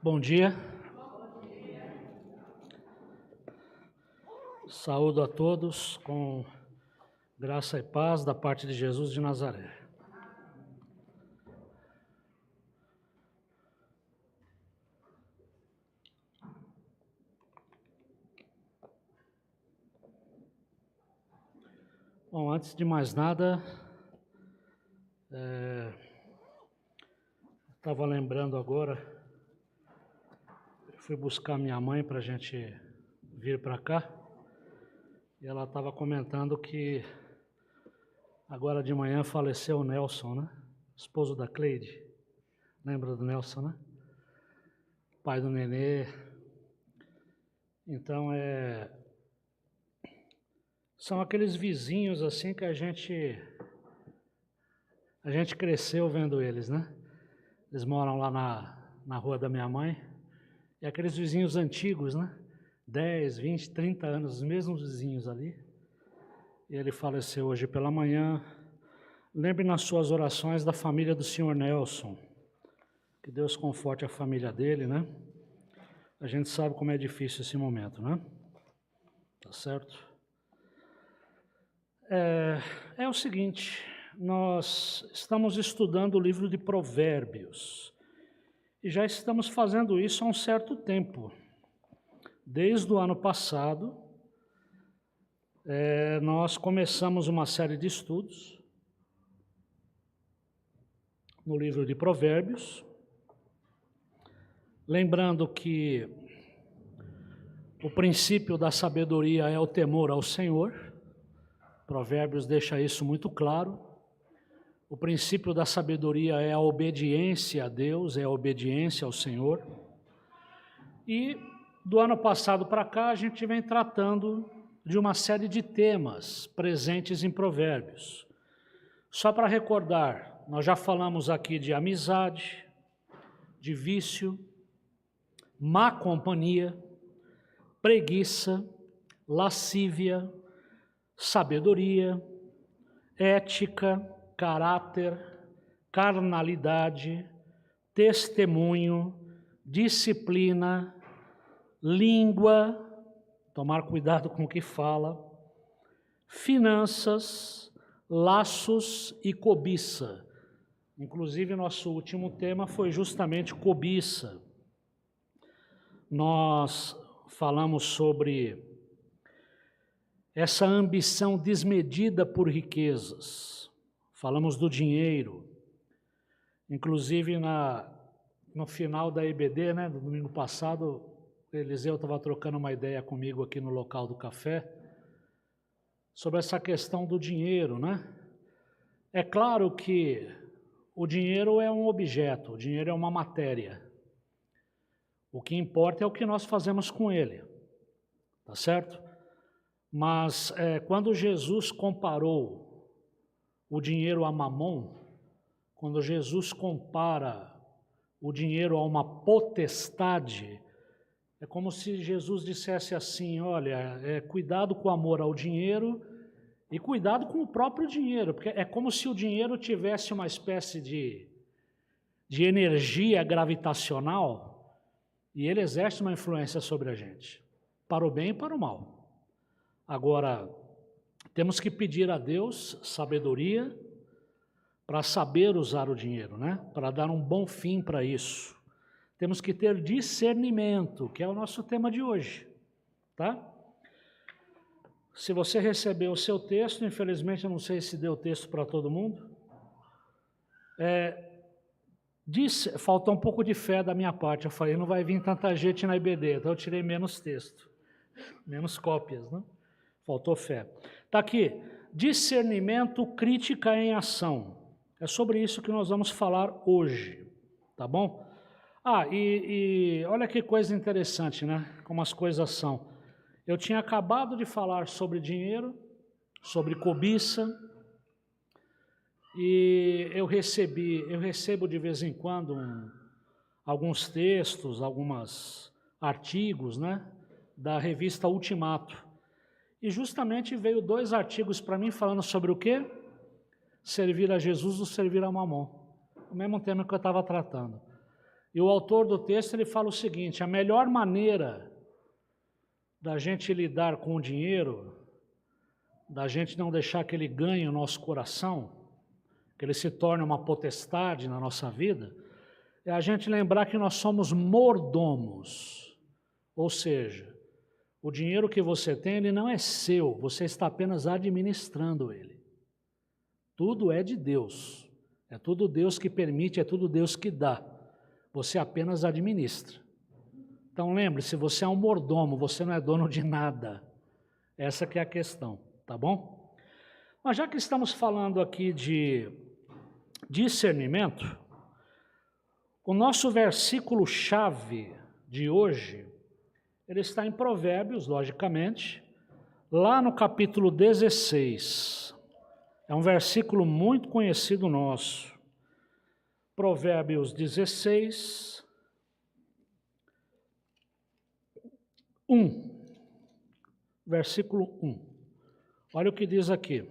Bom dia. Saúdo a todos com graça e paz da parte de Jesus de Nazaré. Bom, antes de mais nada, estava lembrando agora, fui buscar minha mãe para a gente vir para cá, e ela estava comentando que agora de manhã faleceu o Nelson, né? Esposo da Cleide. Lembra do Nelson, né? Pai do Nenê. Então, são aqueles vizinhos assim que a gente cresceu vendo eles, né? Eles moram lá na rua da minha mãe. E aqueles vizinhos antigos, né? 10, 20, 30 anos, os mesmos vizinhos ali. E ele faleceu hoje pela manhã. Lembre nas suas orações da família do senhor Nelson. Que Deus conforte a família dele, né? A gente sabe como é difícil esse momento, né? Tá certo? É o seguinte, nós estamos estudando o livro de Provérbios. E já estamos fazendo isso há um certo tempo. Desde o ano passado, nós começamos uma série de estudos no livro de Provérbios. Lembrando que o princípio da sabedoria é o temor ao Senhor. Provérbios deixa isso muito claro. O princípio da sabedoria é a obediência a Deus, é a obediência ao Senhor. E do ano passado para cá, a gente vem tratando de uma série de temas presentes em Provérbios. Só para recordar, nós já falamos aqui de amizade, de vício, má companhia, preguiça, lascívia, sabedoria, ética, caráter, carnalidade, testemunho, disciplina, língua, tomar cuidado com o que fala, finanças, laços e cobiça. Inclusive, nosso último tema foi justamente cobiça. Nós falamos sobre essa ambição desmedida por riquezas. Falamos do dinheiro. Inclusive, no final da EBD, né, do domingo passado, o Eliseu estava trocando uma ideia comigo aqui no local do café sobre essa questão do dinheiro, né? É claro que o dinheiro é um objeto, o dinheiro é uma matéria. O que importa é o que nós fazemos com ele, tá certo? Mas quando Jesus comparou o dinheiro a mamon, quando Jesus compara o dinheiro a uma potestade, é como se Jesus dissesse assim, olha, cuidado com o amor ao dinheiro e cuidado com o próprio dinheiro, porque é como se o dinheiro tivesse uma espécie de energia gravitacional e ele exerce uma influência sobre a gente, para o bem e para o mal. Agora, temos que pedir a Deus sabedoria para saber usar o dinheiro, né? Para dar um bom fim para isso. Temos que ter discernimento, que é o nosso tema de hoje, tá? Se você recebeu o seu texto, infelizmente eu não sei se deu texto para todo mundo. Faltou um pouco de fé da minha parte. Eu falei, não vai vir tanta gente na IBD, então eu tirei menos texto, menos cópias, né? Faltou fé. Está aqui, discernimento, crítica em ação. É sobre isso que nós vamos falar hoje, tá bom? E olha que coisa interessante, né? Como as coisas são. Eu tinha acabado de falar sobre dinheiro, sobre cobiça, e eu recebo de vez em quando alguns textos, alguns artigos, né? Da revista Ultimato. E justamente veio 2 artigos para mim falando sobre o quê? Servir a Jesus ou servir a Mamon. O mesmo tema que eu estava tratando. E o autor do texto ele fala o seguinte: a melhor maneira da gente lidar com o dinheiro, da gente não deixar que ele ganhe o nosso coração, que ele se torne uma potestade na nossa vida, é a gente lembrar que nós somos mordomos. Ou seja, o dinheiro que você tem, ele não é seu, você está apenas administrando ele. Tudo é de Deus, é tudo Deus que permite, é tudo Deus que dá. Você apenas administra. Então lembre-se, você é um mordomo, você não é dono de nada. Essa que é a questão, tá bom? Mas já que estamos falando aqui de discernimento, o nosso versículo-chave de hoje, ele está em Provérbios, logicamente, lá no capítulo 16. É um versículo muito conhecido nosso. Provérbios 16, 1. Versículo 1. Olha o que diz aqui.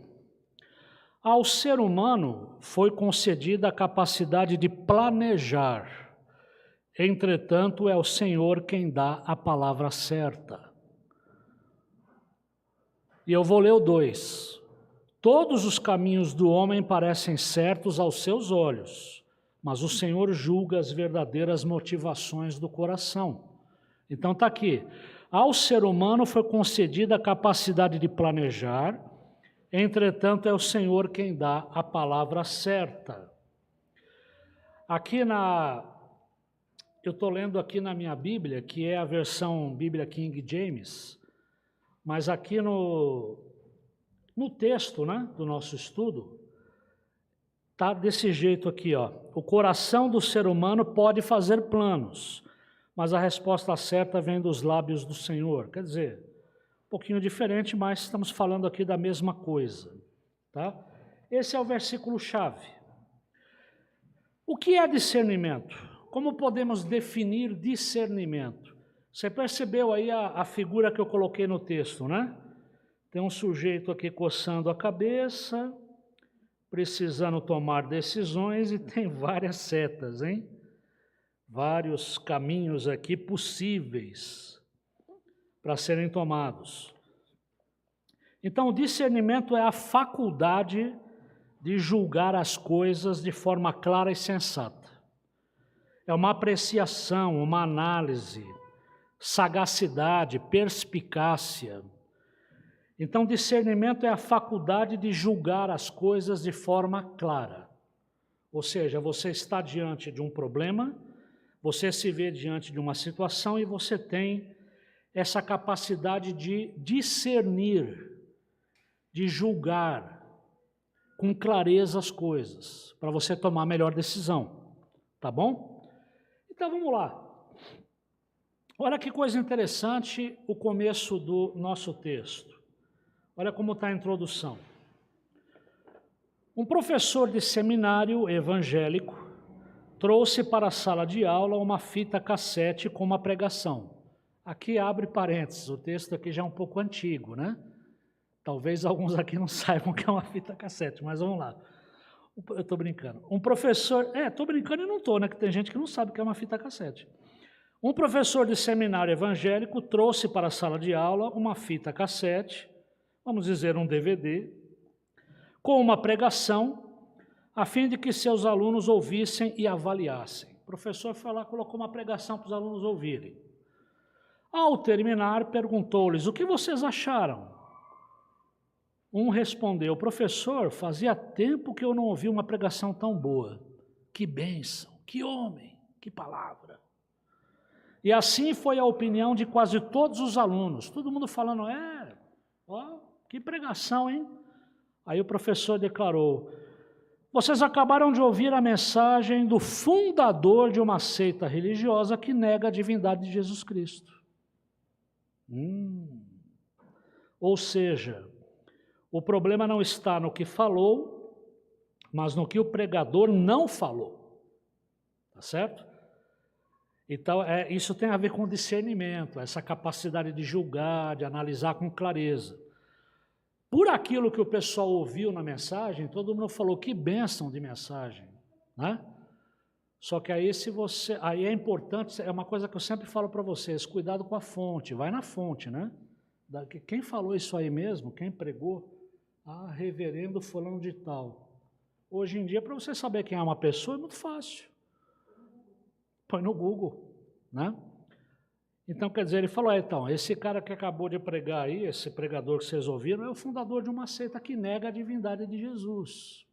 Ao ser humano foi concedida a capacidade de planejar. Entretanto, é o Senhor quem dá a palavra certa. E eu vou ler o 2. Todos os caminhos do homem parecem certos aos seus olhos, mas o Senhor julga as verdadeiras motivações do coração. Então está aqui. Ao ser humano foi concedida a capacidade de planejar, entretanto é o Senhor quem dá a palavra certa. Aqui eu estou lendo aqui na minha Bíblia, que é a versão Bíblia King James, mas aqui no texto, né, do nosso estudo, está desse jeito aqui, ó. O coração do ser humano pode fazer planos, mas a resposta certa vem dos lábios do Senhor. Quer dizer, um pouquinho diferente, mas estamos falando aqui da mesma coisa, tá? Esse é o versículo-chave. O que é discernimento? Como podemos definir discernimento? Você percebeu aí a figura que eu coloquei no texto, né? Tem um sujeito aqui coçando a cabeça, precisando tomar decisões, e tem várias setas, hein? Vários caminhos aqui possíveis para serem tomados. Então, o discernimento é a faculdade de julgar as coisas de forma clara e sensata. É uma apreciação, uma análise, sagacidade, perspicácia. Então, discernimento é a faculdade de julgar as coisas de forma clara. Ou seja, você está diante de um problema, você se vê diante de uma situação e você tem essa capacidade de discernir, de julgar com clareza as coisas, para você tomar a melhor decisão, tá bom? Então vamos lá. Olha que coisa interessante o começo do nosso texto. Olha como está a introdução. Um professor de seminário evangélico trouxe para a sala de aula uma fita cassete com uma pregação. Aqui abre parênteses, o texto aqui já é um pouco antigo, né? Talvez alguns aqui não saibam o que é uma fita cassete, mas vamos lá. Eu estou brincando. Um professor... estou brincando e não estou, né? Que tem gente que não sabe o que é uma fita cassete. Um professor de seminário evangélico trouxe para a sala de aula uma fita cassete, vamos dizer um DVD, com uma pregação, a fim de que seus alunos ouvissem e avaliassem. O professor foi lá e colocou uma pregação para os alunos ouvirem. Ao terminar, perguntou-lhes: o que vocês acharam? Um respondeu: professor, fazia tempo que eu não ouvi uma pregação tão boa. Que bênção, que homem, que palavra. E assim foi a opinião de quase todos os alunos. Todo mundo falando: que pregação, hein? Aí o professor declarou: vocês acabaram de ouvir a mensagem do fundador de uma seita religiosa que nega a divindade de Jesus Cristo. Ou seja, o problema não está no que falou, mas no que o pregador não falou. Tá certo? Então, isso tem a ver com discernimento, essa capacidade de julgar, de analisar com clareza. Por aquilo que o pessoal ouviu na mensagem, todo mundo falou: que bênção de mensagem, né? Só que aí aí é importante, é uma coisa que eu sempre falo para vocês, cuidado com a fonte, vai na fonte, né? Quem falou isso aí mesmo, quem pregou? Ah, reverendo fulano de tal. Hoje em dia, para você saber quem é uma pessoa, é muito fácil. Põe no Google, né? Então, quer dizer, ele falou, então, esse cara que acabou de pregar aí, esse pregador que vocês ouviram, é o fundador de uma seita que nega a divindade de Jesus.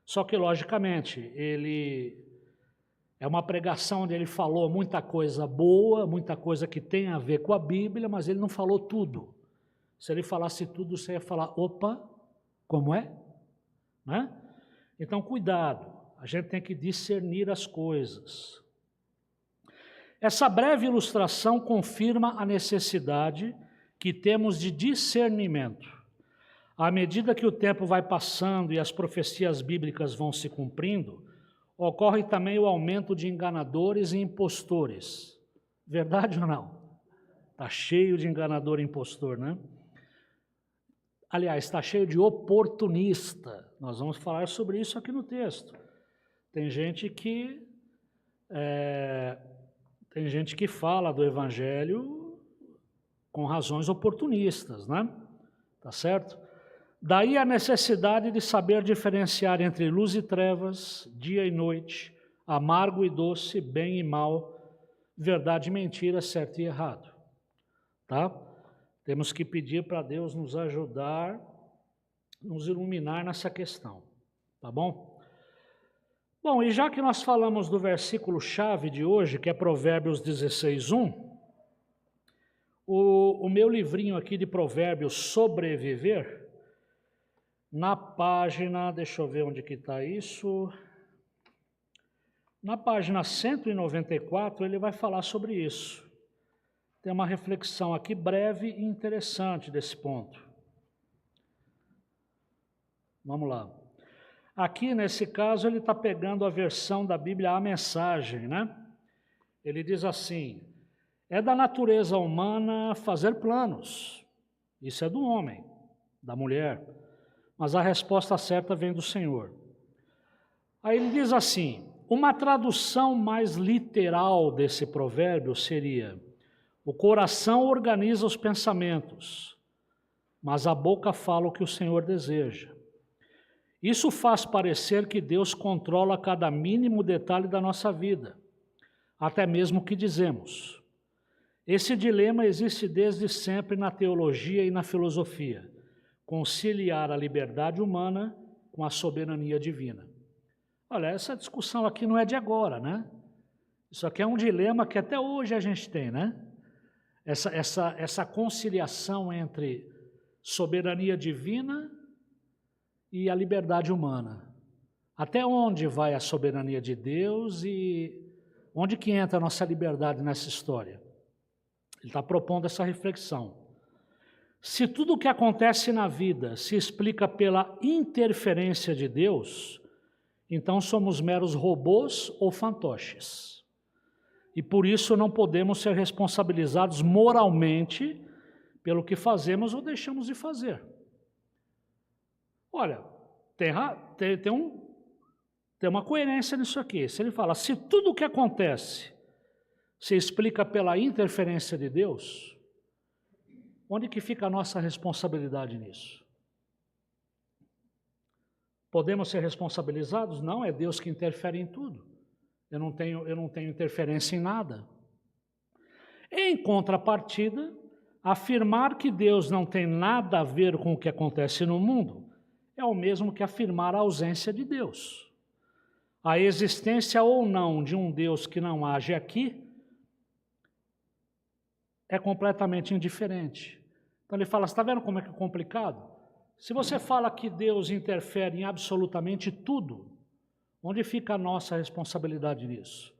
Só que, logicamente, ele é uma pregação onde ele falou muita coisa boa, muita coisa que tem a ver com a Bíblia, mas ele não falou tudo. Se ele falasse tudo, você ia falar, opa, como é? Né? Então, cuidado, a gente tem que discernir as coisas. Essa breve ilustração confirma a necessidade que temos de discernimento. À medida que o tempo vai passando e as profecias bíblicas vão se cumprindo, ocorre também o aumento de enganadores e impostores. Verdade ou não? Está cheio de enganador e impostor, né? Aliás, está cheio de oportunista. Nós vamos falar sobre isso aqui no texto. Tem gente que fala do evangelho com razões oportunistas, né? Tá certo? Daí a necessidade de saber diferenciar entre luz e trevas, dia e noite, amargo e doce, bem e mal, verdade e mentira, certo e errado. Tá? Temos que pedir para Deus nos ajudar, nos iluminar nessa questão. Tá bom? Bom, e já que nós falamos do versículo-chave de hoje, que é Provérbios 16:1, o meu livrinho aqui de Provérbios Sobreviver, na página, deixa eu ver onde que está isso, na página 194 ele vai falar sobre isso. Tem uma reflexão aqui breve e interessante desse ponto. Vamos lá. Aqui, nesse caso, ele está pegando a versão da Bíblia, a mensagem, né? Ele diz assim, é da natureza humana fazer planos. Isso é do homem, da mulher. Mas a resposta certa vem do Senhor. Aí ele diz assim, uma tradução mais literal desse provérbio seria, o coração organiza os pensamentos, mas a boca fala o que o Senhor deseja. Isso faz parecer que Deus controla cada mínimo detalhe da nossa vida, até mesmo o que dizemos. Esse dilema existe desde sempre na teologia e na filosofia, conciliar a liberdade humana com a soberania divina. Olha, essa discussão aqui não é de agora, né? Isso aqui é um dilema que até hoje a gente tem, né? Essa conciliação entre soberania divina e a liberdade humana. Até onde vai a soberania de Deus e onde que entra a nossa liberdade nessa história? Ele está propondo essa reflexão. Se tudo o que acontece na vida se explica pela interferência de Deus, então somos meros robôs ou fantoches. E por isso não podemos ser responsabilizados moralmente pelo que fazemos ou deixamos de fazer. Olha, tem uma coerência nisso aqui. Se ele fala, se tudo o que acontece se explica pela interferência de Deus, onde que fica a nossa responsabilidade nisso? Podemos ser responsabilizados? Não, é Deus que interfere em tudo. Eu não tenho interferência em nada. Em contrapartida, afirmar que Deus não tem nada a ver com o que acontece no mundo é o mesmo que afirmar a ausência de Deus. A existência ou não de um Deus que não age aqui é completamente indiferente. Então ele fala, está vendo como é que é complicado? Se você fala que Deus interfere em absolutamente tudo, onde fica a nossa responsabilidade nisso?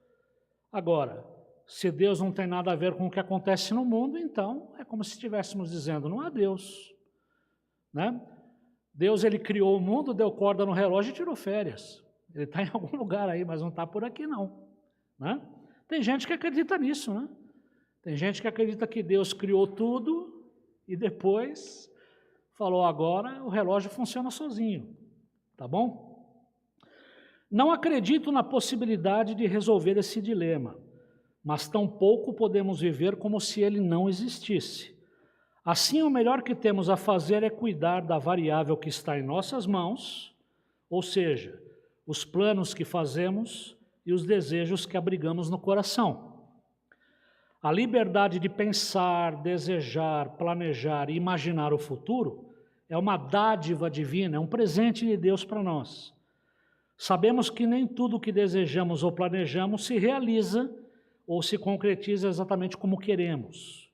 Agora, se Deus não tem nada a ver com o que acontece no mundo, então é como se estivéssemos dizendo, não há Deus, né? Deus, ele criou o mundo, deu corda no relógio e tirou férias. Ele está em algum lugar aí, mas não está por aqui não, né? Tem gente que acredita nisso, né? Tem gente que acredita que Deus criou tudo e depois falou, agora o relógio funciona sozinho, tá bom? Não acredito na possibilidade de resolver esse dilema, mas tampouco podemos viver como se ele não existisse. Assim, o melhor que temos a fazer é cuidar da variável que está em nossas mãos, ou seja, os planos que fazemos e os desejos que abrigamos no coração. A liberdade de pensar, desejar, planejar e imaginar o futuro é uma dádiva divina, é um presente de Deus para nós. Sabemos que nem tudo o que desejamos ou planejamos se realiza ou se concretiza exatamente como queremos.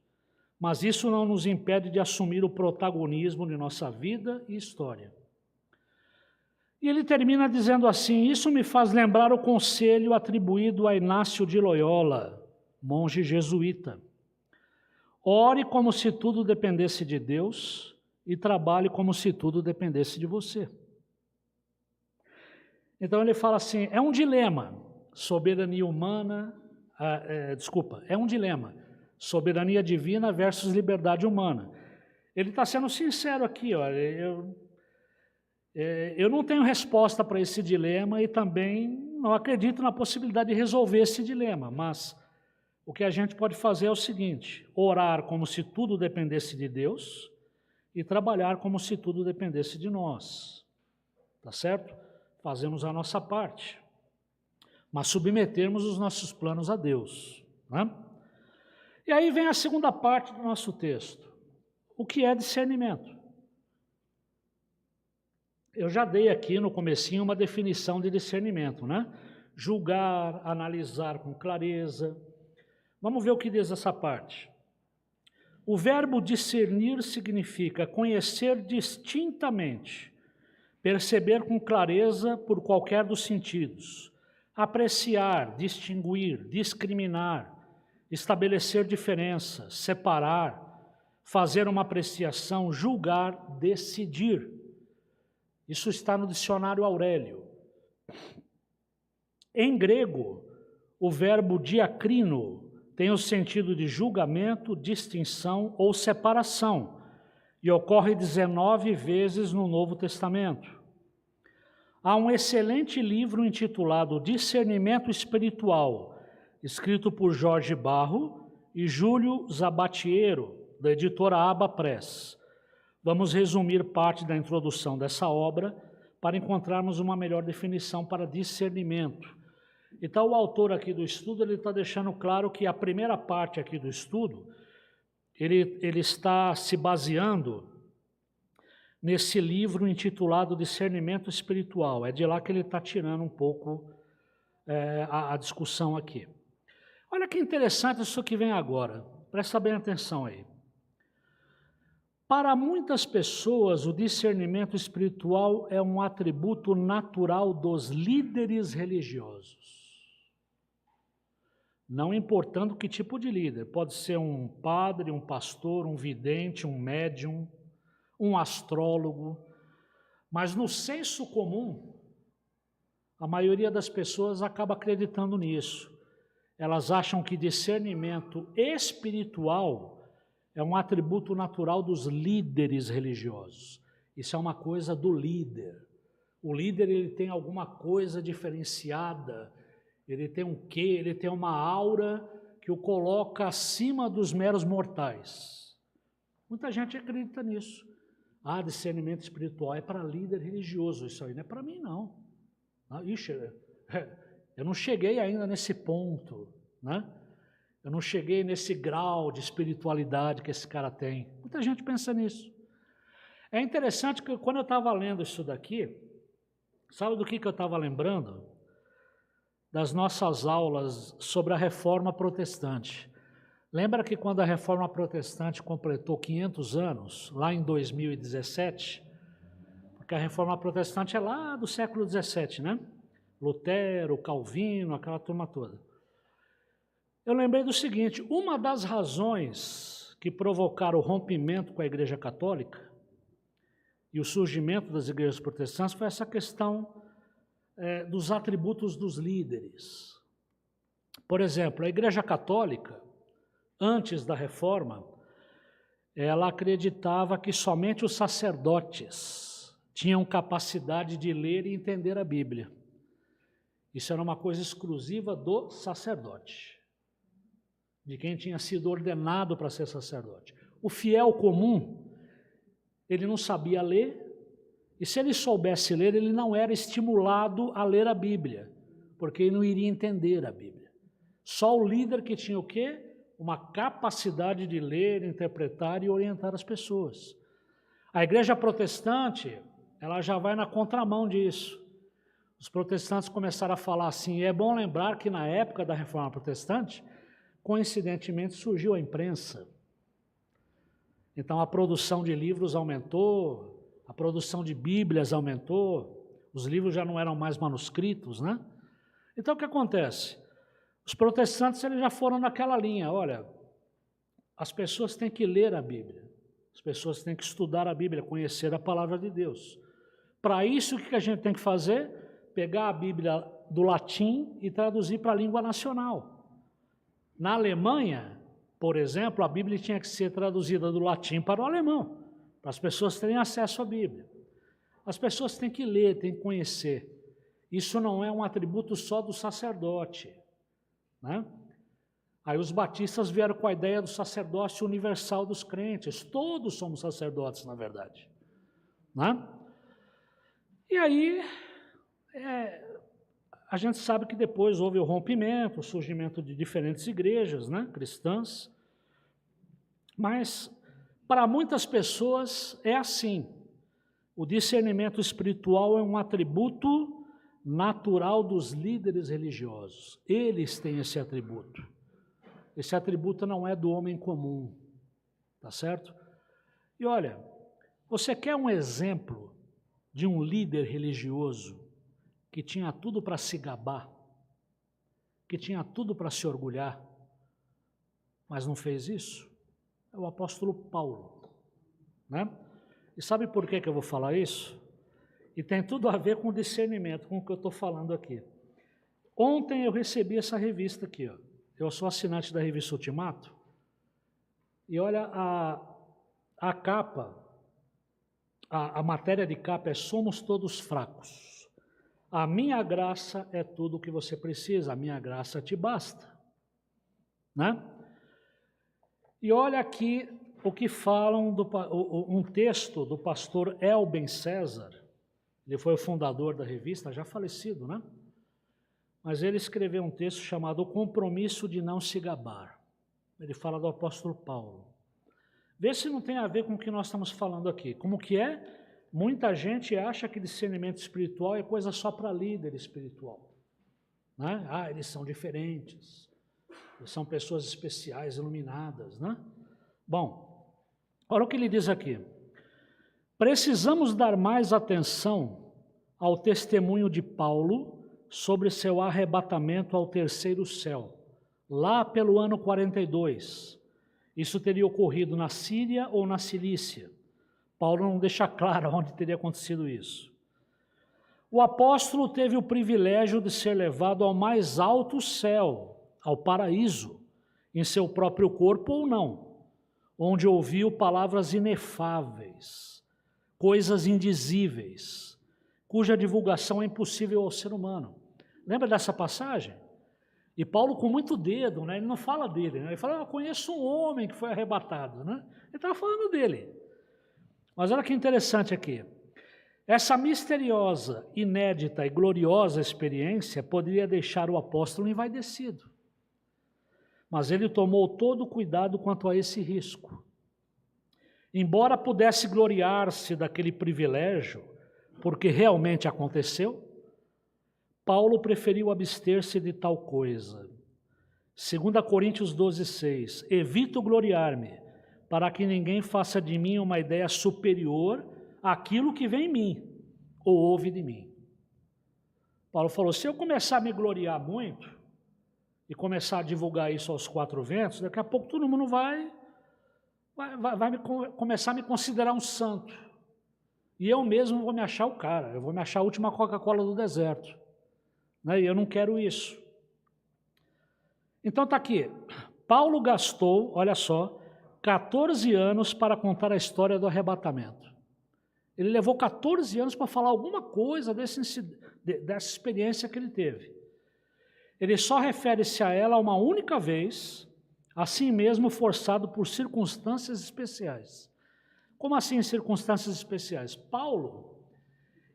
Mas isso não nos impede de assumir o protagonismo de nossa vida e história. E ele termina dizendo assim: isso me faz lembrar o conselho atribuído a Inácio de Loyola, monge jesuíta. Ore como se tudo dependesse de Deus e trabalhe como se tudo dependesse de você. Então ele fala assim, é um dilema, soberania humana, é um dilema, soberania divina versus liberdade humana. Ele está sendo sincero aqui, olha, eu não tenho resposta para esse dilema e também não acredito na possibilidade de resolver esse dilema, mas o que a gente pode fazer é o seguinte, orar como se tudo dependesse de Deus e trabalhar como se tudo dependesse de nós, tá certo? Fazemos a nossa parte, mas submetermos os nossos planos a Deus, né? E aí vem a segunda parte do nosso texto, o que é discernimento? Eu já dei aqui no comecinho uma definição de discernimento, né? Julgar, analisar com clareza. Vamos ver o que diz essa parte. O verbo discernir significa conhecer distintamente, perceber com clareza por qualquer dos sentidos, apreciar, distinguir, discriminar, estabelecer diferenças, separar, fazer uma apreciação, julgar, decidir. Isso está no dicionário Aurélio. Em grego, o verbo diacrino tem o sentido de julgamento, distinção ou separação, e ocorre 19 vezes no Novo Testamento. Há um excelente livro intitulado Discernimento Espiritual, escrito por Jorge Barro e Júlio Zabatiero, da editora Aba Press. Vamos resumir parte da introdução dessa obra para encontrarmos uma melhor definição para discernimento. Então, o autor aqui do estudo, ele está deixando claro que a primeira parte aqui do estudo, ele está se baseando nesse livro intitulado Discernimento Espiritual. É de lá que ele está tirando um pouco a discussão aqui. Olha que interessante isso que vem agora. Presta bem atenção aí. Para muitas pessoas, o discernimento espiritual é um atributo natural dos líderes religiosos. Não importando que tipo de líder, pode ser um padre, um pastor, um vidente, um médium, um astrólogo, mas no senso comum, a maioria das pessoas acaba acreditando nisso. Elas acham que discernimento espiritual é um atributo natural dos líderes religiosos. Isso é uma coisa do líder. O líder, ele tem alguma coisa diferenciada, ele tem um quê, ele tem uma aura que o coloca acima dos meros mortais. Muita gente acredita nisso. Discernimento espiritual é para líder religioso, isso aí não é para mim não. Ixi, eu não cheguei ainda nesse ponto, né? Eu não cheguei nesse grau de espiritualidade que esse cara tem. Muita gente pensa nisso. É interessante que quando eu estava lendo isso daqui, sabe do que eu estava lembrando? Das nossas aulas sobre a Reforma Protestante. Lembra que quando a Reforma Protestante completou 500 anos, lá em 2017, porque a Reforma Protestante é lá do século 17, né? Lutero, Calvino, aquela turma toda. Eu lembrei do seguinte, uma das razões que provocaram o rompimento com a Igreja Católica e o surgimento das igrejas protestantes foi essa questão dos atributos dos líderes. Por exemplo, a Igreja Católica, antes da Reforma, ela acreditava que somente os sacerdotes tinham capacidade de ler e entender a Bíblia. Isso era uma coisa exclusiva do sacerdote, de quem tinha sido ordenado para ser sacerdote. O fiel comum, ele não sabia ler, e se ele soubesse ler, ele não era estimulado a ler a Bíblia, porque ele não iria entender a Bíblia. Só o líder que tinha o quê? Uma capacidade de ler, interpretar e orientar as pessoas. A igreja protestante, ela já vai na contramão disso. Os protestantes começaram a falar assim, e é bom lembrar que na época da Reforma Protestante, coincidentemente surgiu a imprensa. Então a produção de livros aumentou, a produção de Bíblias aumentou, os livros já não eram mais manuscritos, né? Então o que acontece? Os protestantes eles já foram naquela linha, olha, as pessoas têm que ler a Bíblia, as pessoas têm que estudar a Bíblia, conhecer a palavra de Deus. Para isso, o que a gente tem que fazer? Pegar a Bíblia do latim e traduzir para a língua nacional. Na Alemanha, por exemplo, a Bíblia tinha que ser traduzida do latim para o alemão, para as pessoas terem acesso à Bíblia. As pessoas têm que ler, têm que conhecer. Isso não é um atributo só do sacerdote, né? Aí os batistas vieram com a ideia do sacerdócio universal dos crentes. Todos somos sacerdotes, na verdade, né? E aí, a gente sabe que depois houve o rompimento, o surgimento de diferentes igrejas, né, cristãs, mas para muitas pessoas é assim. O discernimento espiritual é um atributo natural dos líderes religiosos. Eles têm esse atributo. Esse atributo não é do homem comum, tá certo? E olha, você quer um exemplo de um líder religioso que tinha tudo para se gabar, que tinha tudo para se orgulhar, mas não fez isso? É o apóstolo Paulo, né? E sabe por que eu vou falar isso? E tem tudo a ver com discernimento, com o que eu estou falando aqui. Ontem eu recebi essa revista aqui, ó. Eu sou assinante da revista Ultimato, e olha a capa, a matéria de capa é Somos Todos Fracos. A minha graça é tudo o que você precisa, a minha graça te basta, né? E olha aqui o que falam, um texto do pastor Elben César, ele foi o fundador da revista, já falecido, né? Mas ele escreveu um texto chamado O Compromisso de Não Se Gabar. Ele fala do apóstolo Paulo. Vê se não tem a ver com o que nós estamos falando aqui. Como que é? Muita gente acha que discernimento espiritual é coisa só para líder espiritual, né? Ah, eles são diferentes, eles são pessoas especiais, iluminadas, né? Bom, olha o que ele diz aqui. Precisamos dar mais atenção ao testemunho de Paulo sobre seu arrebatamento ao terceiro céu, lá pelo ano 42. Isso teria ocorrido na Síria ou na Cilícia. Paulo não deixa claro onde teria acontecido isso. O apóstolo teve o privilégio de ser levado ao mais alto céu, ao paraíso, em seu próprio corpo ou não, onde ouviu palavras inefáveis, coisas indizíveis, cuja divulgação é impossível ao ser humano. Lembra dessa passagem? E Paulo com muito dedo, né? Ele não fala dele, né? Ele fala, eu conheço um homem que foi arrebatado, né? Ele estava falando dele. Mas olha que interessante aqui. Essa misteriosa, inédita e gloriosa experiência poderia deixar o apóstolo envaidecido. Mas ele tomou todo o cuidado quanto a esse risco. Embora pudesse gloriar-se daquele privilégio, porque realmente aconteceu, Paulo preferiu abster-se de tal coisa. 2 Coríntios 12:6, evito gloriar-me, para que ninguém faça de mim uma ideia superior àquilo que vem em mim, ou ouve de mim. Paulo falou, se eu começar a me gloriar muito, e começar a divulgar isso aos quatro ventos, daqui a pouco todo mundo vai começar a me considerar um santo. E eu mesmo vou me achar o cara, eu vou me achar a última Coca-Cola do deserto. Né? E eu não quero isso. Então está aqui, Paulo gastou, olha só, 14 anos para contar a história do arrebatamento. Ele levou 14 anos para falar alguma coisa dessa experiência que ele teve. ele só refere-se a ela uma única vez, assim mesmo forçado por circunstâncias especiais. Como assim circunstâncias especiais? Paulo,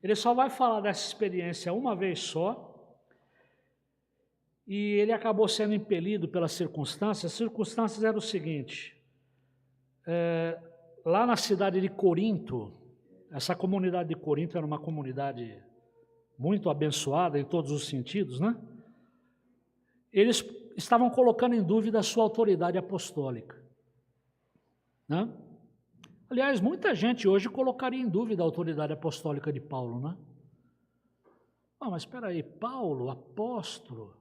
ele só vai falar dessa experiência uma vez só, e ele acabou sendo impelido pelas circunstâncias. As circunstâncias eram o seguinte, lá na cidade de Corinto, essa comunidade de Corinto era uma comunidade muito abençoada em todos os sentidos, né? Eles estavam colocando em dúvida a sua autoridade apostólica, né? Aliás, muita gente hoje colocaria em dúvida a autoridade apostólica de Paulo, né? Mas espera aí, Paulo, apóstolo,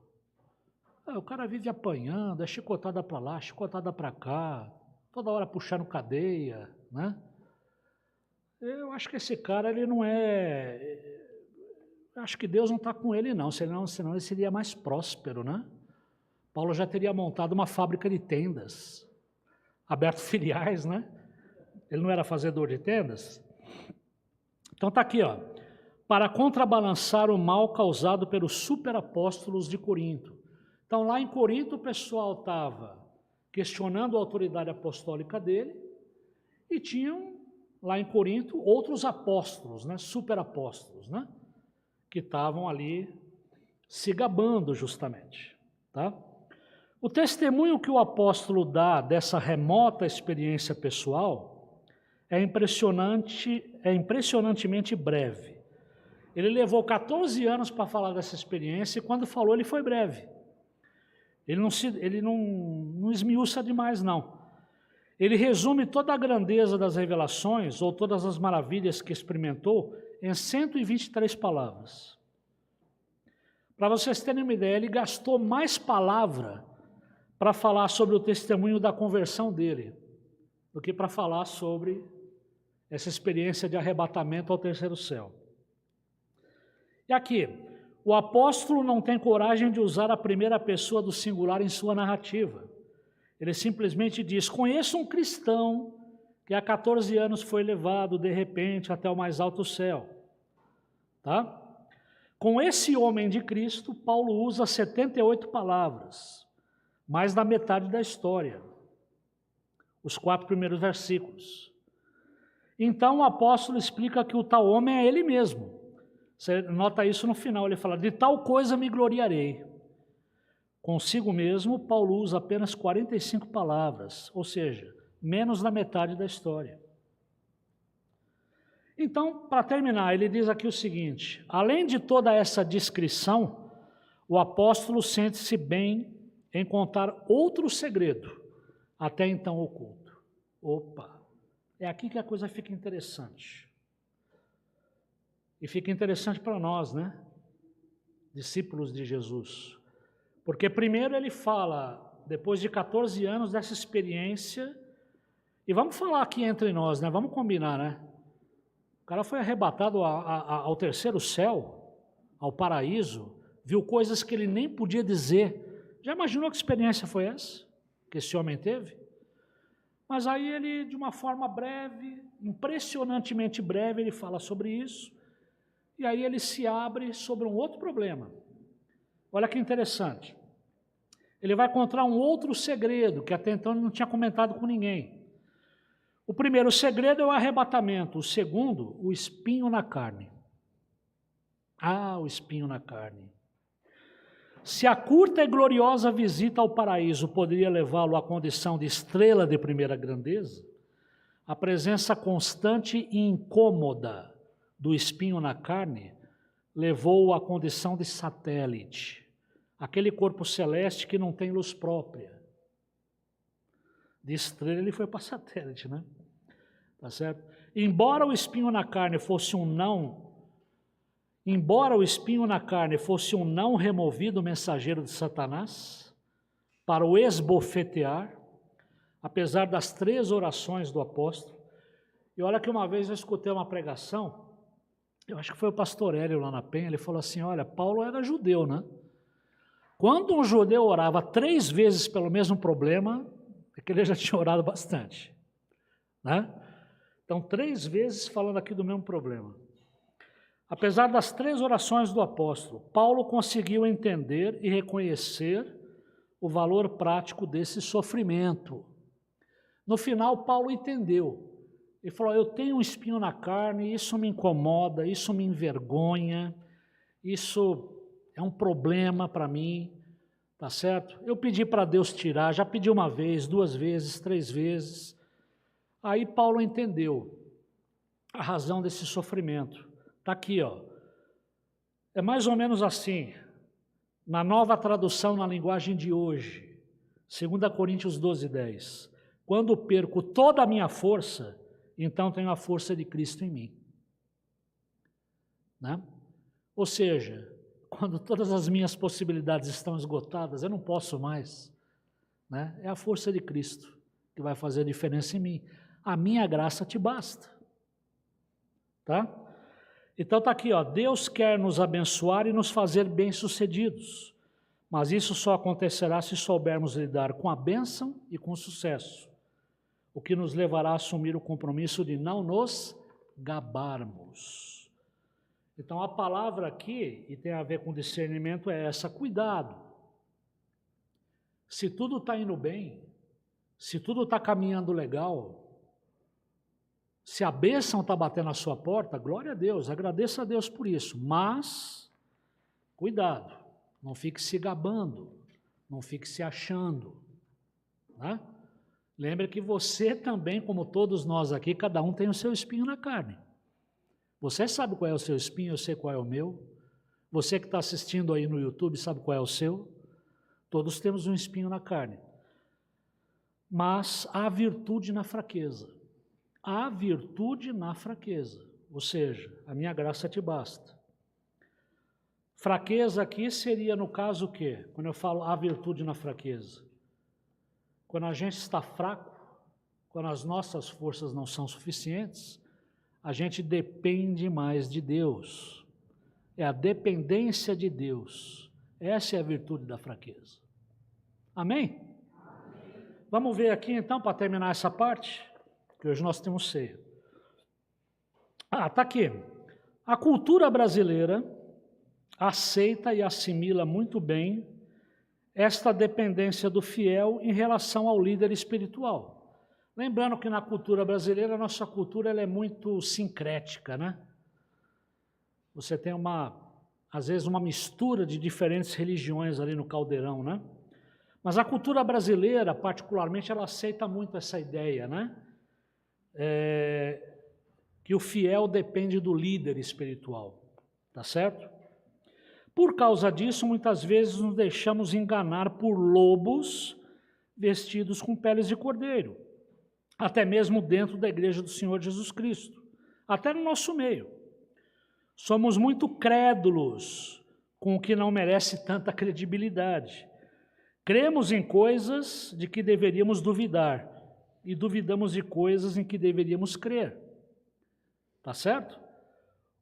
o cara vive apanhando, é chicotada para lá, chicotada para cá, toda hora puxando cadeia, né? Eu acho que esse cara, ele não é... Acho que Deus não está com ele não, senão ele seria mais próspero, né? Paulo já teria montado uma fábrica de tendas, aberto filiais, né? Ele não era fazedor de tendas? Então está aqui, ó. Para contrabalançar o mal causado pelos superapóstolos de Corinto. Então lá em Corinto o pessoal estava questionando a autoridade apostólica dele e tinham lá em Corinto outros apóstolos, né? Superapóstolos, né? Que estavam ali se gabando justamente, tá? O testemunho que o apóstolo dá dessa remota experiência pessoal é impressionantemente breve. Ele levou 14 anos para falar dessa experiência e quando falou ele foi breve. Ele não esmiuça demais não. Ele resume toda a grandeza das revelações ou todas as maravilhas que experimentou em 123 palavras. Para vocês terem uma ideia, ele gastou mais palavra para falar sobre o testemunho da conversão dele, do que para falar sobre essa experiência de arrebatamento ao terceiro céu. E aqui, o apóstolo não tem coragem de usar a primeira pessoa do singular em sua narrativa. Ele simplesmente diz, conheço um cristão que há 14 anos foi levado de repente até o mais alto céu. Tá? Com esse homem de Cristo, Paulo usa 78 palavras, mais da metade da história, os 4 primeiros versículos. Então o apóstolo explica que o tal homem é ele mesmo. Você nota isso no final, ele fala, de tal coisa me gloriarei. Consigo mesmo, Paulo usa apenas 45 palavras, ou seja, menos da metade da história. Então, para terminar, ele diz aqui o seguinte, além de toda essa descrição, o apóstolo sente-se bem em contar outro segredo, até então oculto. Opa, é aqui que a coisa fica interessante. E fica interessante para nós, né? Discípulos de Jesus. Porque primeiro ele fala, depois de 14 anos dessa experiência, e vamos falar aqui entre nós, né? Vamos combinar, né? O cara foi arrebatado ao terceiro céu, ao paraíso, viu coisas que ele nem podia dizer. Já imaginou que experiência foi essa que esse homem teve? Mas aí ele, de uma forma breve, impressionantemente breve, ele fala sobre isso, e aí ele se abre sobre um outro problema. Olha que interessante. Ele vai encontrar um outro segredo, que até então ele não tinha comentado com ninguém. O primeiro segredo é o arrebatamento, o segundo, o espinho na carne. O espinho na carne. Se a curta e gloriosa visita ao paraíso poderia levá-lo à condição de estrela de primeira grandeza, a presença constante e incômoda do espinho na carne levou-o à condição de satélite, aquele corpo celeste que não tem luz própria. De estrela ele foi para satélite, né? Tá certo? Embora o espinho na carne fosse um não removido mensageiro de Satanás, para o esbofetear, apesar das 3 orações do apóstolo, e olha que uma vez eu escutei uma pregação, eu acho que foi o pastor Hélio lá na Penha, ele falou assim, olha, Paulo era judeu, né? Quando um judeu orava 3 vezes pelo mesmo problema, é que ele já tinha orado bastante, né? Então, 3 vezes falando aqui do mesmo problema. Apesar das 3 orações do apóstolo, Paulo conseguiu entender e reconhecer o valor prático desse sofrimento. No final, Paulo entendeu. Ele falou: eu tenho um espinho na carne, isso me incomoda, isso me envergonha, isso é um problema para mim, tá certo? Eu pedi para Deus tirar, já pedi 1 vez, 2 vezes, 3 vezes. Aí Paulo entendeu a razão desse sofrimento. Está aqui, ó. É mais ou menos assim, na nova tradução na linguagem de hoje, 2 Coríntios 12:10. Quando perco toda a minha força, então tenho a força de Cristo em mim. Né? Ou seja, quando todas as minhas possibilidades estão esgotadas, eu não posso mais. Né? É a força de Cristo que vai fazer a diferença em mim. A minha graça te basta. Tá? Então está aqui, ó, Deus quer nos abençoar e nos fazer bem-sucedidos, mas isso só acontecerá se soubermos lidar com a bênção e com o sucesso, o que nos levará a assumir o compromisso de não nos gabarmos. Então a palavra aqui, e tem a ver com discernimento, é essa: cuidado. Se tudo está indo bem, se tudo está caminhando legal, se a bênção está batendo na sua porta, glória a Deus, agradeça a Deus por isso, mas cuidado, não fique se gabando, não fique se achando. Né? Lembre que você também, como todos nós aqui, cada um tem o seu espinho na carne. Você sabe qual é o seu espinho, eu sei qual é o meu. Você que está assistindo aí no YouTube sabe qual é o seu. Todos temos um espinho na carne. Mas há virtude na fraqueza. Há virtude na fraqueza, ou seja, a minha graça te basta. Fraqueza aqui seria, no caso, o quê? Quando eu falo há virtude na fraqueza. Quando a gente está fraco, quando as nossas forças não são suficientes, a gente depende mais de Deus. É a dependência de Deus. Essa é a virtude da fraqueza. Amém? Vamos ver aqui então, para terminar essa parte, que hoje nós temos ceia. Está aqui. A cultura brasileira aceita e assimila muito bem esta dependência do fiel em relação ao líder espiritual. Lembrando que na cultura brasileira, a nossa cultura ela é muito sincrética, né? Você tem às vezes uma mistura de diferentes religiões ali no caldeirão, né? Mas a cultura brasileira, particularmente, ela aceita muito essa ideia, né? Que o fiel depende do líder espiritual, tá certo? Por causa disso, muitas vezes nos deixamos enganar por lobos vestidos com peles de cordeiro, até mesmo dentro da igreja do Senhor Jesus Cristo, até no nosso meio. Somos muito crédulos com o que não merece tanta credibilidade. Cremos em coisas de que deveríamos duvidar e duvidamos de coisas em que deveríamos crer. Tá certo?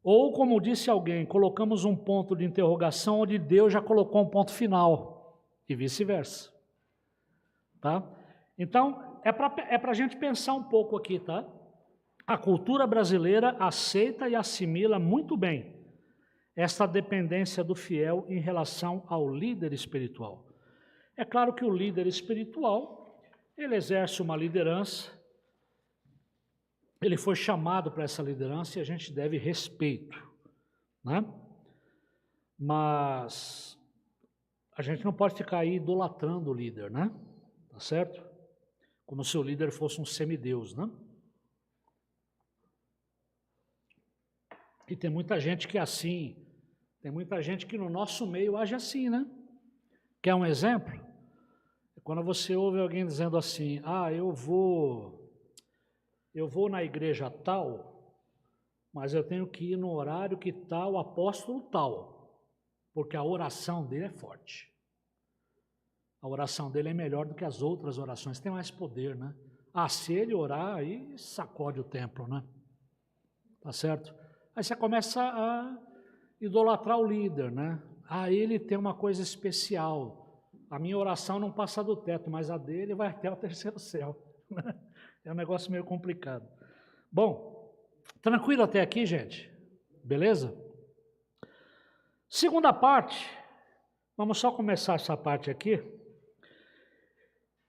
Ou, como disse alguém, colocamos um ponto de interrogação onde Deus já colocou um ponto final e vice-versa. Tá? Então, é para a gente pensar um pouco aqui, tá? A cultura brasileira aceita e assimila muito bem essa dependência do fiel em relação ao líder espiritual. É claro que o líder espiritual, ele exerce uma liderança, ele foi chamado para essa liderança e a gente deve respeito, né? Mas a gente não pode ficar aí idolatrando o líder, né? Tá certo? Como se o líder fosse um semideus, né? E tem muita gente que é assim, tem muita gente que no nosso meio age assim, né? Quer um exemplo? Quando você ouve alguém dizendo assim, eu vou na igreja tal, mas eu tenho que ir no horário que tal, o apóstolo tal, porque a oração dele é forte. A oração dele é melhor do que as outras orações, tem mais poder, né? Se ele orar, aí sacode o templo, né? Tá certo? Aí você começa a idolatrar o líder, né? Ele tem uma coisa especial. A minha oração não passa do teto, mas a dele vai até o terceiro céu. É um negócio meio complicado. Bom, tranquilo até aqui, gente? Beleza? Segunda parte, vamos só começar essa parte aqui.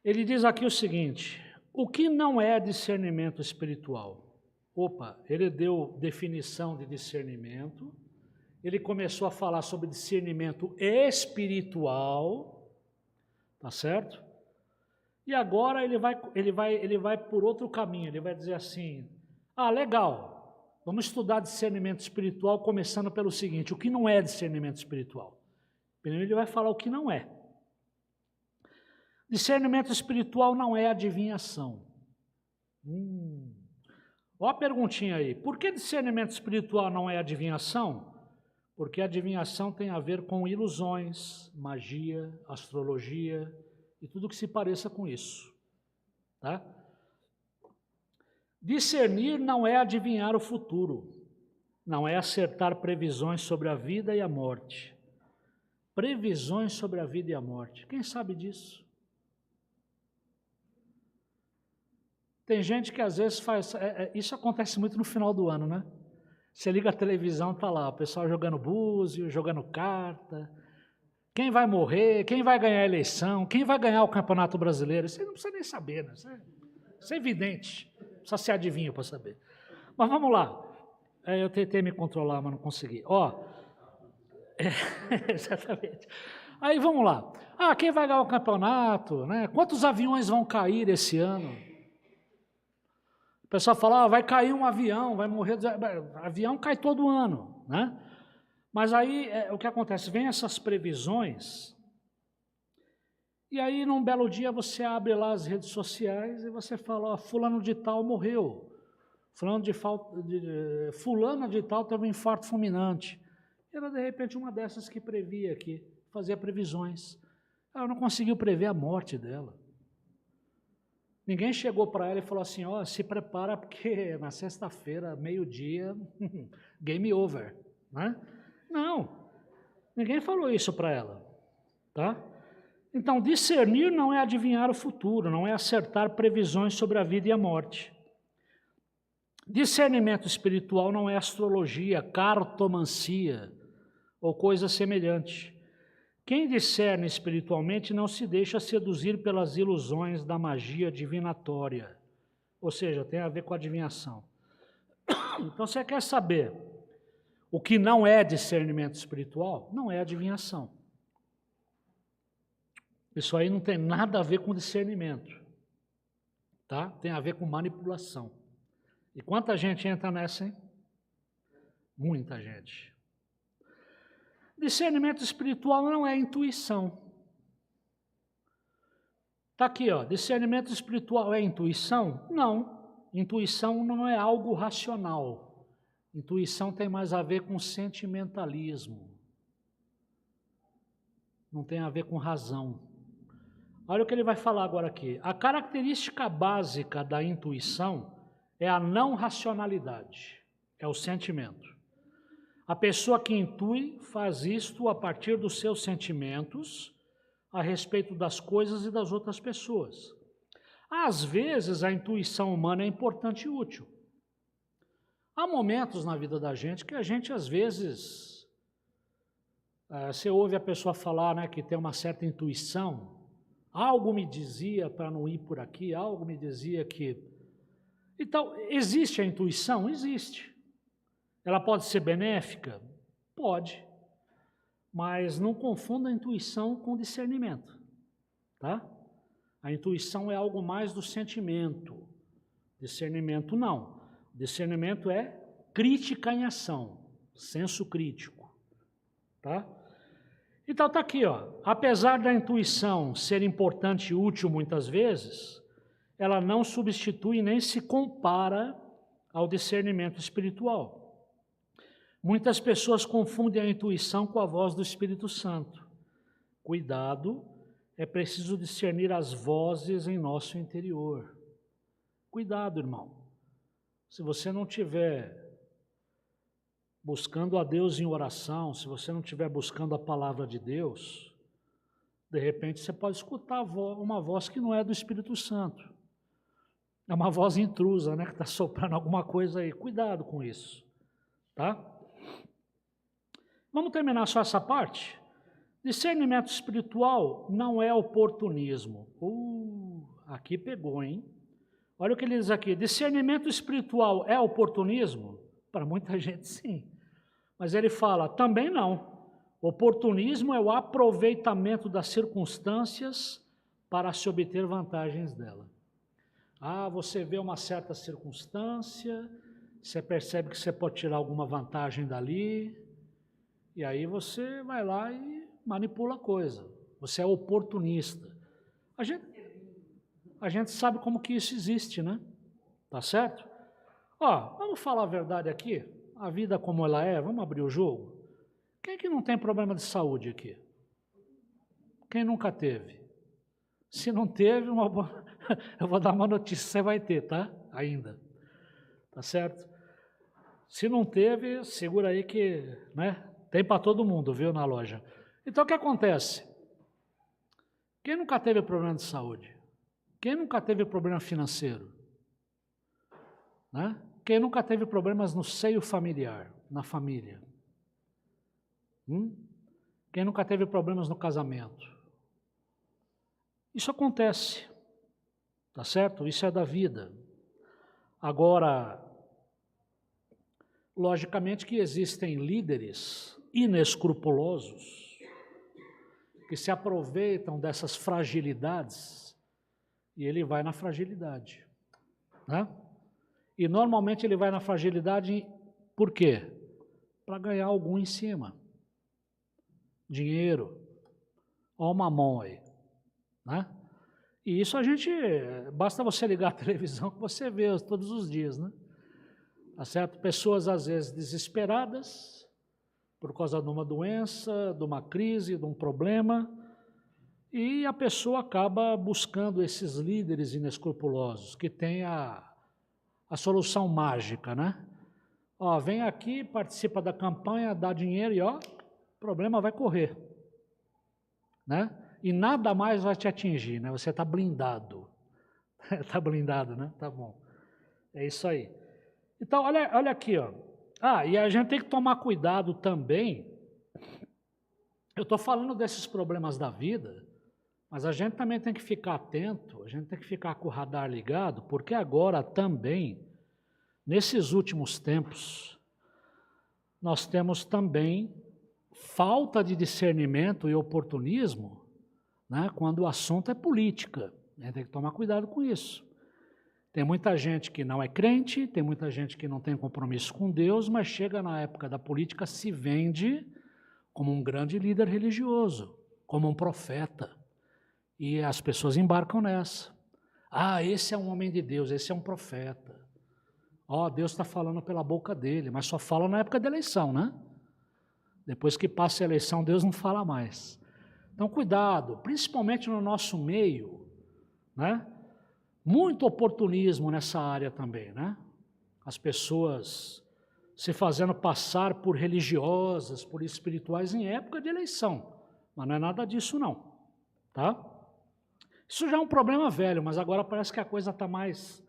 Ele diz aqui o seguinte: o que não é discernimento espiritual? Opa, ele deu definição de discernimento, ele começou a falar sobre discernimento espiritual, tá certo? E agora ele vai por outro caminho, ele vai dizer assim: ah, legal, vamos estudar discernimento espiritual, começando pelo seguinte: o que não é discernimento espiritual? Primeiro ele vai falar o que não é. Discernimento espiritual não é adivinhação. Olha a perguntinha aí. Por que discernimento espiritual não é adivinhação? Porque adivinhação tem a ver com ilusões, magia, astrologia e tudo que se pareça com isso. Tá? Discernir não é adivinhar o futuro. Não é acertar previsões sobre a vida e a morte. Previsões sobre a vida e a morte. Quem sabe disso? Tem gente que às vezes faz... isso acontece muito no final do ano, né? Você liga a televisão, tá lá, o pessoal jogando búzio, jogando carta. Quem vai morrer, quem vai ganhar a eleição, quem vai ganhar o Campeonato Brasileiro. Isso aí não precisa nem saber, né? Isso é evidente. Só se adivinha para saber. Mas vamos lá. Eu tentei me controlar, mas não consegui. Exatamente. Aí vamos lá. Ah, quem vai ganhar o campeonato, né? Quantos aviões vão cair esse ano? O pessoal fala, vai cair um avião, vai morrer... Avião cai todo ano, né? Mas aí, o que acontece? Vem essas previsões, e aí, num belo dia, você abre lá as redes sociais e você fala, fulano de tal morreu, fulano de tal teve um infarto fulminante. Era, de repente, uma dessas que previa aqui, fazia previsões. Ela não conseguiu prever a morte dela. Ninguém chegou para ela e falou assim, se prepara porque na sexta-feira, meio-dia, game over, né? Não, ninguém falou isso para ela, tá? Então, discernir não é adivinhar o futuro, não é acertar previsões sobre a vida e a morte. Discernimento espiritual não é astrologia, cartomancia ou coisa semelhante. Quem discerne espiritualmente não se deixa seduzir pelas ilusões da magia divinatória, ou seja, tem a ver com adivinhação. Então, você quer saber o que não é discernimento espiritual? Não é adivinhação. Isso aí não tem nada a ver com discernimento, tá? Tem a ver com manipulação. E quanta gente entra nessa, hein? Muita gente. Discernimento espiritual não é intuição. Está aqui, discernimento espiritual é intuição? Não. Intuição não é algo racional. Intuição tem mais a ver com sentimentalismo. Não tem a ver com razão. Olha o que ele vai falar agora aqui. A característica básica da intuição é a não racionalidade, é o sentimento. A pessoa que intui faz isto a partir dos seus sentimentos a respeito das coisas e das outras pessoas. Às vezes, a intuição humana é importante e útil. Há momentos na vida da gente que a gente, às vezes, você ouve a pessoa falar, né, que tem uma certa intuição. Algo me dizia para não ir por aqui, algo me dizia que... Então, existe a intuição? Existe. Ela pode ser benéfica? Pode. Mas não confunda a intuição com discernimento, tá? A intuição é algo mais do sentimento. Discernimento não. Discernimento é crítica em ação, senso crítico, tá? Então está aqui, apesar da intuição ser importante e útil muitas vezes, ela não substitui nem se compara ao discernimento espiritual. Muitas pessoas confundem a intuição com a voz do Espírito Santo. Cuidado, é preciso discernir as vozes em nosso interior. Cuidado, irmão. Se você não estiver buscando a Deus em oração, se você não estiver buscando a palavra de Deus, de repente você pode escutar uma voz que não é do Espírito Santo. É uma voz intrusa, né, que está soprando alguma coisa aí. Cuidado com isso, tá? Vamos terminar só essa parte? Discernimento espiritual não é oportunismo. Aqui pegou, hein? Olha o que ele diz aqui. Discernimento espiritual é oportunismo? Para muita gente, sim. Mas ele fala, também não. Oportunismo é o aproveitamento das circunstâncias para se obter vantagens dela. Você vê uma certa circunstância, você percebe que você pode tirar alguma vantagem dali, e aí você vai lá e manipula a coisa. Você é oportunista. A gente sabe como que isso existe, né? Tá certo? Vamos falar a verdade aqui? A vida como ela é, vamos abrir o jogo? Quem que não tem problema de saúde aqui? Quem nunca teve? Se não teve, eu vou dar uma notícia, você vai ter, tá? Ainda. Tá certo? Se não teve, segura aí que, né? Tem para todo mundo, viu, na loja. Então, o que acontece? Quem nunca teve problema de saúde? Quem nunca teve problema financeiro? Né? Quem nunca teve problemas no seio familiar, na família? Quem nunca teve problemas no casamento? Isso acontece, tá certo? Isso é da vida. Agora, logicamente que existem líderes inescrupulosos que se aproveitam dessas fragilidades e ele vai na fragilidade, né? E normalmente ele vai na fragilidade por quê? Para ganhar algum em cima. Dinheiro, ó o mamão aí, né? E isso basta você ligar a televisão que você vê todos os dias, né? Tá certo? Pessoas às vezes desesperadas por causa de uma doença, de uma crise, de um problema, e a pessoa acaba buscando esses líderes inescrupulosos que têm a solução mágica, né? Vem aqui, participa da campanha, dá dinheiro e o problema vai correr, né? E nada mais vai te atingir, né? Você está blindado. Está blindado, né? Tá bom. É isso aí. Então, olha aqui, ó. E a gente tem que tomar cuidado também. Eu estou falando desses problemas da vida, mas a gente também tem que ficar atento, a gente tem que ficar com o radar ligado, porque agora também, nesses últimos tempos, nós temos também falta de discernimento e oportunismo, né, quando o assunto é política. A gente tem que tomar cuidado com isso. Tem muita gente que não é crente, tem muita gente que não tem compromisso com Deus, mas chega na época da política, se vende como um grande líder religioso, como um profeta. E as pessoas embarcam nessa. Esse é um homem de Deus, esse é um profeta. Deus está falando pela boca dele, mas só fala na época da eleição, né? Depois que passa a eleição, Deus não fala mais. Então, cuidado, principalmente no nosso meio, né? Muito oportunismo nessa área também, né? As pessoas se fazendo passar por religiosas, por espirituais em época de eleição. Mas não é nada disso não, tá? Isso já é um problema velho, mas agora parece que a coisa está mais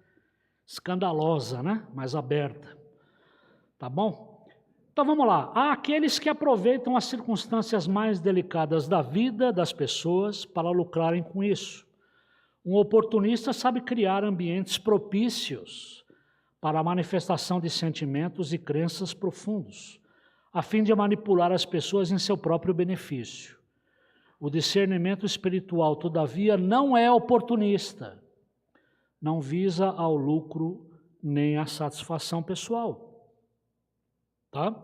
escandalosa, né? Mais aberta. Tá bom? Então vamos lá. Há aqueles que aproveitam as circunstâncias mais delicadas da vida das pessoas para lucrarem com isso. Um oportunista sabe criar ambientes propícios para a manifestação de sentimentos e crenças profundos, a fim de manipular as pessoas em seu próprio benefício. O discernimento espiritual, todavia, não é oportunista, não visa ao lucro nem à satisfação pessoal. Tá?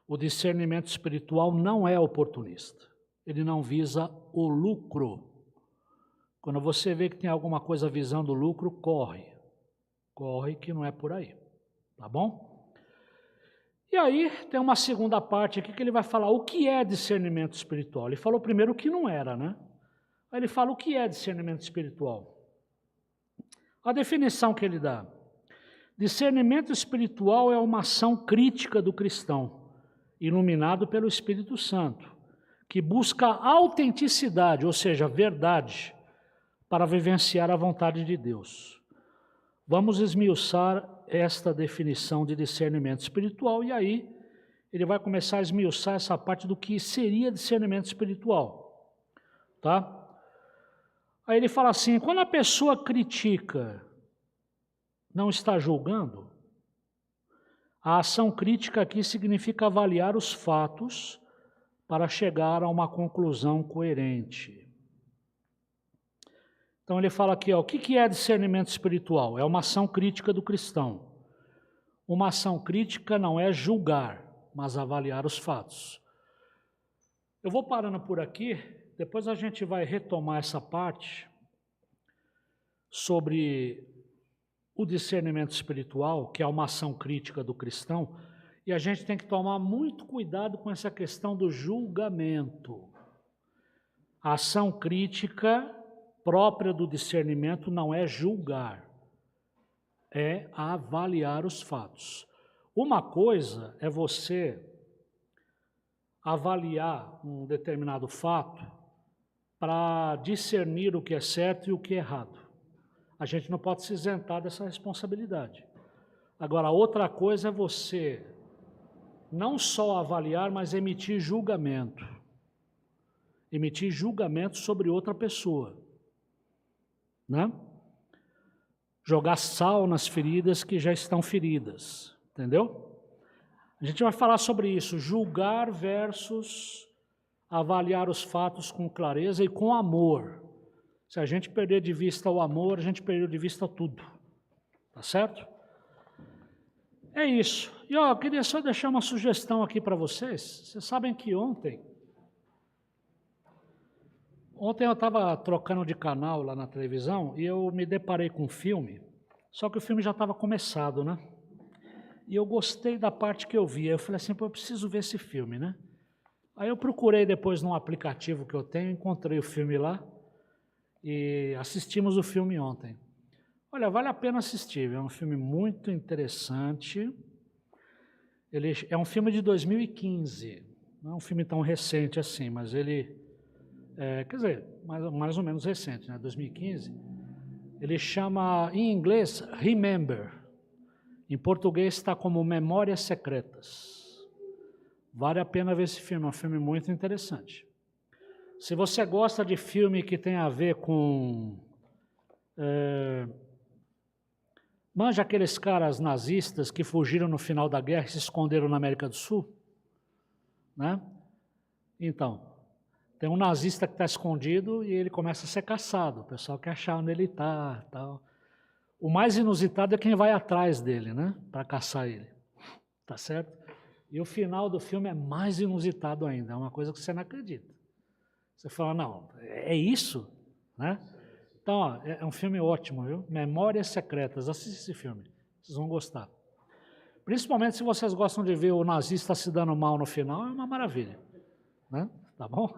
O discernimento espiritual não é oportunista, ele não visa o lucro. Quando você vê que tem alguma coisa visando lucro, corre que não é por aí, tá bom? E aí tem uma segunda parte aqui que ele vai falar o que é discernimento espiritual. Ele falou primeiro o que não era, né? Aí ele fala o que é discernimento espiritual. A definição que ele dá: discernimento espiritual é uma ação crítica do cristão, iluminado pelo Espírito Santo, que busca autenticidade, ou seja, verdade, para vivenciar a vontade de Deus. Vamos esmiuçar esta definição de discernimento espiritual e aí ele vai começar a esmiuçar essa parte do que seria discernimento espiritual, tá? Aí ele fala assim, quando a pessoa critica, não está julgando, a ação crítica aqui significa avaliar os fatos para chegar a uma conclusão coerente. Então ele fala aqui, ó, o que é discernimento espiritual? É uma ação crítica do cristão. Uma ação crítica não é julgar, mas avaliar os fatos. Eu vou parando por aqui, depois a gente vai retomar essa parte sobre o discernimento espiritual, que é uma ação crítica do cristão, e a gente tem que tomar muito cuidado com essa questão do julgamento. A ação crítica própria do discernimento não é julgar, é avaliar os fatos. Uma coisa é você avaliar um determinado fato para discernir o que é certo e o que é errado. A gente não pode se isentar dessa responsabilidade. Agora, outra coisa é você não só avaliar, mas emitir julgamento. Emitir julgamento sobre outra pessoa, né? Jogar sal nas feridas que já estão feridas, entendeu? A gente vai falar sobre isso, julgar versus avaliar os fatos com clareza e com amor. Se a gente perder de vista o amor, a gente perdeu de vista tudo, tá certo? É isso. E ó, eu queria só deixar uma sugestão aqui para vocês. Vocês sabem que ontem eu estava trocando de canal lá na televisão e eu me deparei com um filme, só que o filme já estava começado, né? E eu gostei da parte que eu vi. Eu falei assim, pô, eu preciso ver esse filme, né? Aí eu procurei depois num aplicativo que eu tenho, encontrei o filme lá e assistimos o filme ontem. Olha, vale a pena assistir, é um filme muito interessante. Ele é um filme de 2015, não é um filme tão recente assim, mas ele... quer dizer, mais ou menos recente, né? 2015. Ele chama, em inglês, Remember. Em português está como Memórias Secretas. Vale a pena ver esse filme, é um filme muito interessante. Se você gosta de filme que tem a ver com... manja aqueles caras nazistas que fugiram no final da guerra e se esconderam na América do Sul? Né? Então... tem um nazista que está escondido e ele começa a ser caçado. O pessoal quer achar onde ele está. Tal. O mais inusitado é quem vai atrás dele, né? Para caçar ele. Tá certo? E o final do filme é mais inusitado ainda. É uma coisa que você não acredita. Você fala, não, é isso? Né? Então, ó, é um filme ótimo, viu? Memórias Secretas. Assiste esse filme. Vocês vão gostar. Principalmente se vocês gostam de ver o nazista se dando mal no final, é uma maravilha. Né? Tá bom?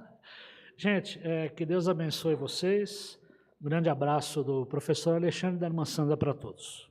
Gente, que Deus abençoe vocês. Um grande abraço do professor Alexandre da Irmã Sandra para todos.